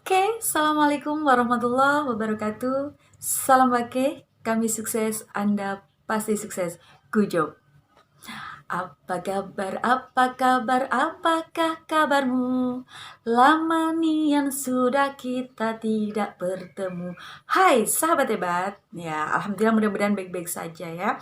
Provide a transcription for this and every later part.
Oke, Assalamualaikum warahmatullahi wabarakatuh. Salam pakai, kami sukses, Anda pasti sukses. Good job. Apa kabar, apa kabar, apakah kabarmu? Lama nian sudah kita tidak bertemu. Hai sahabat hebat, ya alhamdulillah mudah-mudahan baik-baik saja ya.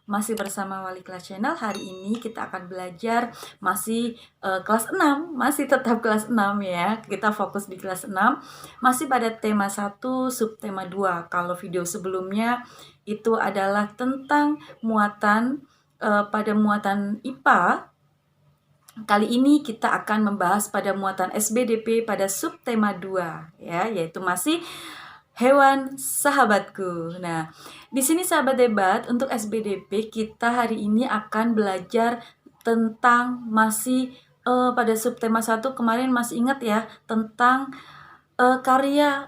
Masih bersama Wali Kelas Channel. Hari ini kita akan belajar masih kelas 6, masih tetap kelas 6 ya. Kita fokus di kelas 6, masih pada tema 1, subtema 2. Kalau video sebelumnya itu adalah tentang muatan pada muatan IPA. Kali ini kita akan membahas pada muatan SBDP pada subtema 2 ya, yaitu masih hewan sahabatku. Nah, di sini sahabat hebat, untuk SBDP kita hari ini akan belajar tentang masih pada subtema 1 kemarin masih ingat ya, tentang karya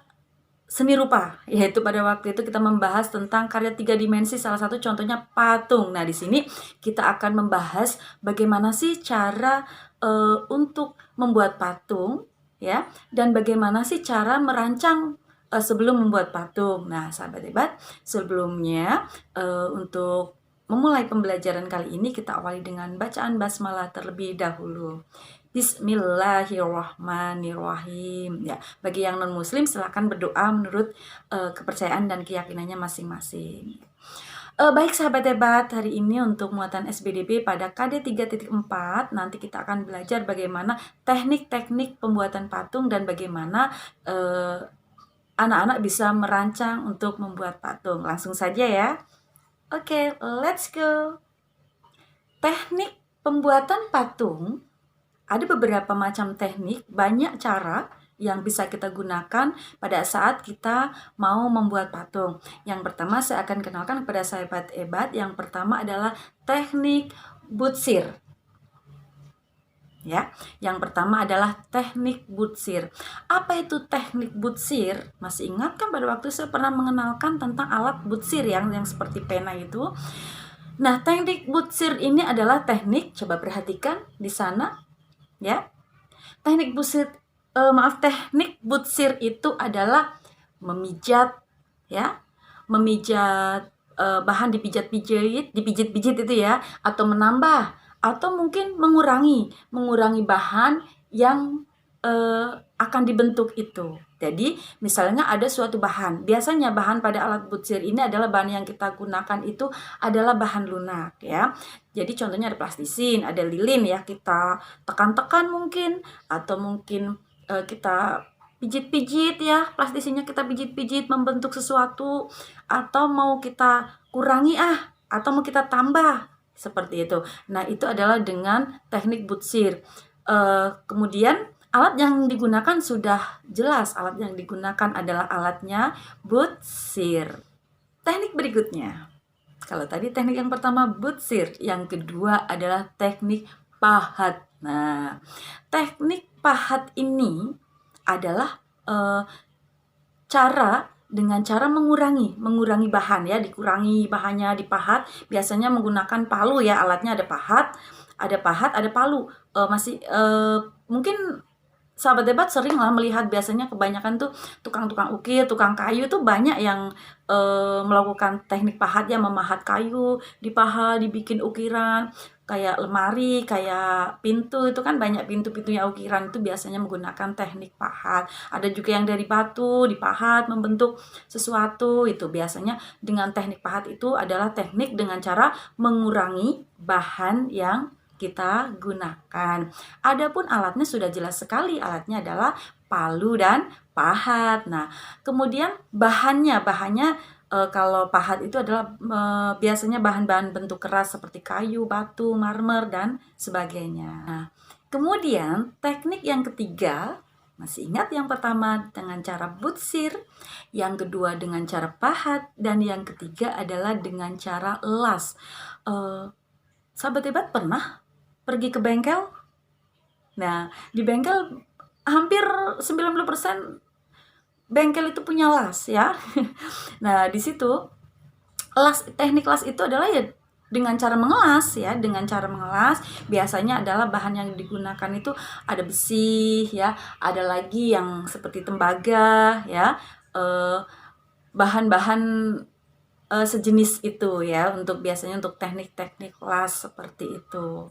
seni rupa, yaitu pada waktu itu kita membahas tentang karya 3 dimensi, salah satu contohnya patung. Nah, di sini kita akan membahas bagaimana sih cara untuk membuat patung ya, dan bagaimana sih cara merancang sebelum membuat patung. Nah, sahabat hebat, sebelumnya untuk memulai pembelajaran kali ini kita awali dengan bacaan basmalah terlebih dahulu. Bismillahirrahmanirrahim. Ya, bagi yang non muslim silakan berdoa menurut kepercayaan dan keyakinannya masing-masing. Baik sahabat hebat, hari ini untuk muatan SBDP pada KD 3.4 nanti kita akan belajar bagaimana teknik-teknik pembuatan patung dan bagaimana anak-anak bisa merancang untuk membuat patung. Langsung saja ya. Oke, let's go. Teknik pembuatan patung ada beberapa macam teknik, banyak cara yang bisa kita gunakan pada saat kita mau membuat patung. Yang pertama saya akan kenalkan kepada sahabat hebat. Yang pertama adalah teknik butsir. Ya, yang pertama adalah teknik butsir. Apa itu teknik butsir? Masih ingat kan pada waktu saya pernah mengenalkan tentang alat butsir yang seperti pena itu. Nah, teknik butsir ini adalah teknik, coba perhatikan di sana. Ya, teknik butsir itu adalah memijat, ya, memijat bahan dipijit-pijit itu ya, atau menambah, atau mungkin mengurangi bahan yang akan dibentuk itu. Jadi misalnya ada suatu bahan, biasanya bahan pada alat butsir ini adalah bahan yang kita gunakan itu adalah bahan lunak ya. Jadi contohnya ada plastisin, ada lilin ya, kita tekan-tekan mungkin, atau mungkin kita pijit-pijit ya, plastisinnya kita pijit-pijit membentuk sesuatu, atau mau kita kurangi atau mau kita tambah seperti itu. Nah, itu adalah dengan teknik butsir. Kemudian alat yang digunakan sudah jelas, alat yang digunakan adalah alatnya butsir. Teknik berikutnya, kalau tadi teknik yang pertama butsir, yang kedua adalah teknik pahat. Nah, teknik pahat ini adalah dengan cara mengurangi bahan ya, dikurangi bahannya, dipahat. Biasanya menggunakan palu ya, alatnya ada pahat, ada palu. Mungkin sahabat debat sering lah melihat biasanya kebanyakan tuh tukang-tukang ukir, tukang kayu tuh banyak yang melakukan teknik pahat ya, memahat kayu, dipahat, dibikin ukiran kayak lemari, kayak pintu, itu kan banyak pintu-pintunya ukiran itu biasanya menggunakan teknik pahat. Ada juga yang dari batu dipahat membentuk sesuatu, itu biasanya dengan teknik pahat. Itu adalah teknik dengan cara mengurangi bahan yang kita gunakan. Adapun alatnya sudah jelas sekali, alatnya adalah palu dan pahat. Nah, kemudian bahannya kalau pahat itu adalah biasanya bahan-bahan bentuk keras seperti kayu, batu, marmer, dan sebagainya. Nah, kemudian teknik yang ketiga, masih ingat yang pertama dengan cara butsir, yang kedua dengan cara pahat, dan yang ketiga adalah dengan cara las. Sahabat hebat pernah pergi ke bengkel? Nah, di bengkel hampir 90% bengkel itu punya las ya. Nah, di situ teknik las itu adalah ya dengan cara mengelas ya, dengan cara mengelas biasanya adalah bahan yang digunakan itu ada besi ya, ada lagi yang seperti tembaga ya, bahan-bahan sejenis itu ya, untuk biasanya untuk teknik-teknik las seperti itu.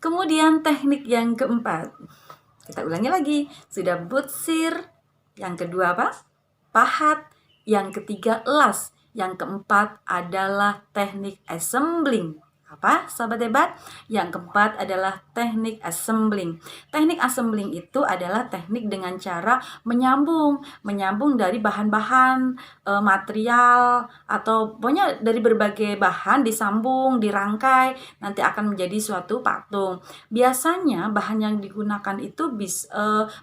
Kemudian teknik yang keempat, kita ulangi lagi, sudah butsir, yang kedua apa? Pahat, yang ketiga las, yang keempat adalah teknik assembling. Apa, sahabat hebat? Yang keempat adalah teknik assembling. Teknik assembling itu adalah teknik dengan cara menyambung dari bahan-bahan material atau pokoknya dari berbagai bahan disambung, dirangkai, nanti akan menjadi suatu patung. Biasanya bahan yang digunakan itu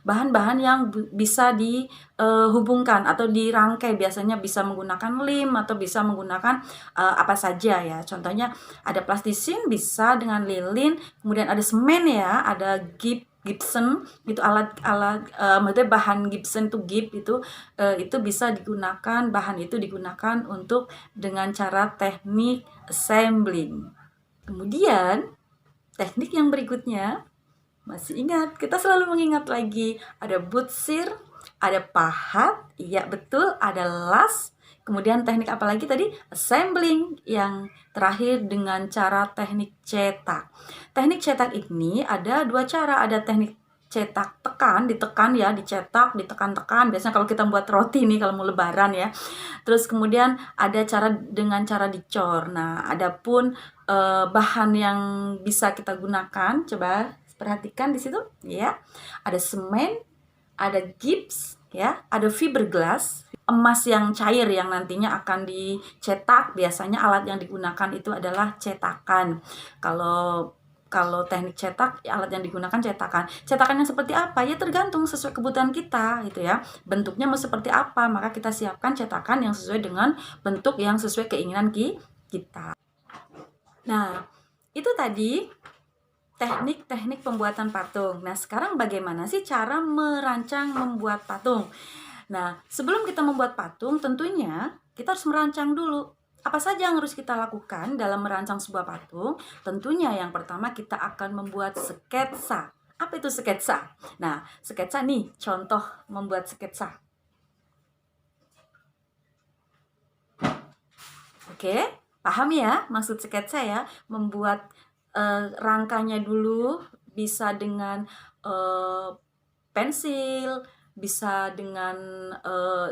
bahan-bahan yang bisa dihubungkan atau dirangkai, biasanya bisa menggunakan lem atau bisa menggunakan apa saja ya. Contohnya ada plastisin bisa dengan lilin, kemudian ada semen ya, ada Gibson itu maksudnya bahan Gibson itu itu bisa digunakan, bahan itu digunakan untuk dengan cara teknik assembling. Kemudian teknik yang berikutnya, masih ingat, kita selalu mengingat lagi, ada butsir, ada pahat, iya betul, ada las, kemudian teknik apa lagi tadi? Assembling, yang terakhir dengan cara teknik cetak. Teknik cetak ini ada dua cara, ada teknik cetak ditekan ya, dicetak, ditekan-tekan. Biasanya kalau kita buat roti nih, kalau mau lebaran ya. Terus kemudian ada dengan cara dicor. Nah, adapun bahan yang bisa kita gunakan, coba perhatikan di situ ya. Ada semen, ada gips ya, ada fiberglass, emas yang cair yang nantinya akan dicetak. Biasanya alat yang digunakan itu adalah cetakan. Kalau teknik cetak, alat yang digunakan cetakan. Cetakannya seperti apa? Ya tergantung sesuai kebutuhan kita gitu ya. Bentuknya mau seperti apa, maka kita siapkan cetakan yang sesuai dengan bentuk yang sesuai keinginan kita. Nah, itu tadi teknik-teknik pembuatan patung. Nah, sekarang bagaimana sih cara merancang membuat patung? Nah, sebelum kita membuat patung, tentunya kita harus merancang dulu. Apa saja yang harus kita lakukan dalam merancang sebuah patung? Tentunya yang pertama kita akan membuat sketsa. Apa itu sketsa? Nah, sketsa nih, contoh membuat sketsa. Oke, paham ya maksud sketsa ya? Membuat rangkanya dulu, bisa dengan pensil, bisa dengan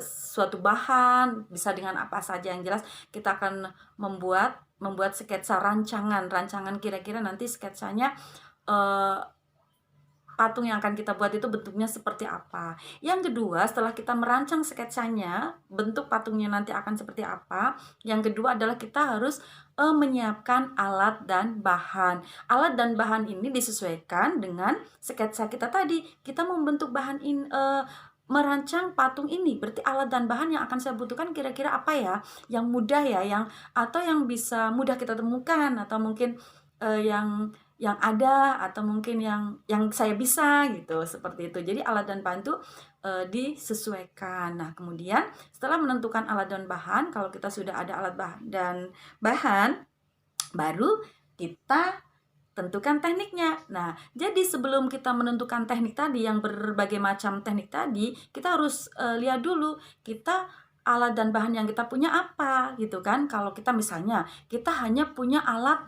suatu bahan, bisa dengan apa saja. Yang jelas kita akan membuat sketsa rancangan kira-kira nanti sketsanya patung yang akan kita buat itu bentuknya seperti apa. Yang kedua, setelah kita merancang sketsanya, bentuk patungnya nanti akan seperti apa. Yang kedua adalah kita harus menyiapkan alat dan bahan. Alat dan bahan ini disesuaikan dengan sketsa kita tadi. Kita membentuk bahan merancang patung ini, berarti alat dan bahan yang akan saya butuhkan kira-kira apa ya? Yang mudah ya, atau yang bisa mudah kita temukan, atau mungkin yang ada, atau mungkin yang saya bisa gitu, seperti itu. Jadi alat dan bahan itu disesuaikan. Nah, kemudian setelah menentukan alat dan bahan, kalau kita sudah ada alat dan bahan, baru kita tentukan tekniknya. Nah, jadi sebelum kita menentukan teknik tadi, yang berbagai macam teknik tadi, kita harus lihat dulu kita alat dan bahan yang kita punya apa gitu kan. Kalau kita misalnya kita hanya punya alat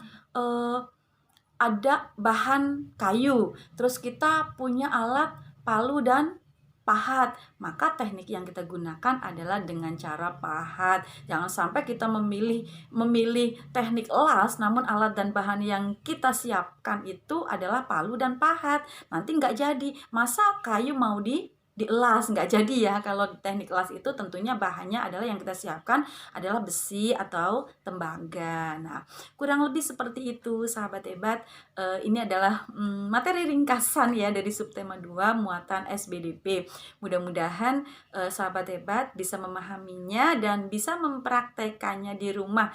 ada bahan kayu, terus kita punya alat palu dan pahat, maka teknik yang kita gunakan adalah dengan cara pahat. Jangan sampai kita memilih teknik las, namun alat dan bahan yang kita siapkan itu adalah palu dan pahat. Nanti nggak jadi. Masa kayu mau dielas, nggak jadi ya. Kalau teknik las itu tentunya bahannya adalah yang kita siapkan adalah besi atau tembaga. Nah, kurang lebih seperti itu sahabat hebat. Ini adalah materi ringkasan ya dari subtema 2 muatan SBDP. Mudah-mudahan sahabat hebat bisa memahaminya dan bisa mempraktekannya di rumah.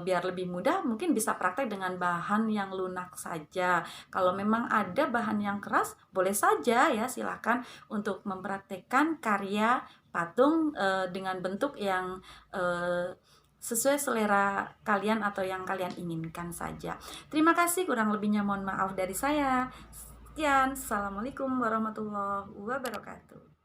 Biar lebih mudah, mungkin bisa praktek dengan bahan yang lunak saja. Kalau memang ada bahan yang keras, boleh saja ya, silakan untuk mempraktekkan karya patung dengan bentuk yang sesuai selera kalian atau yang kalian inginkan saja. Terima kasih, kurang lebihnya mohon maaf dari saya. Sekian, Assalamualaikum warahmatullahi wabarakatuh.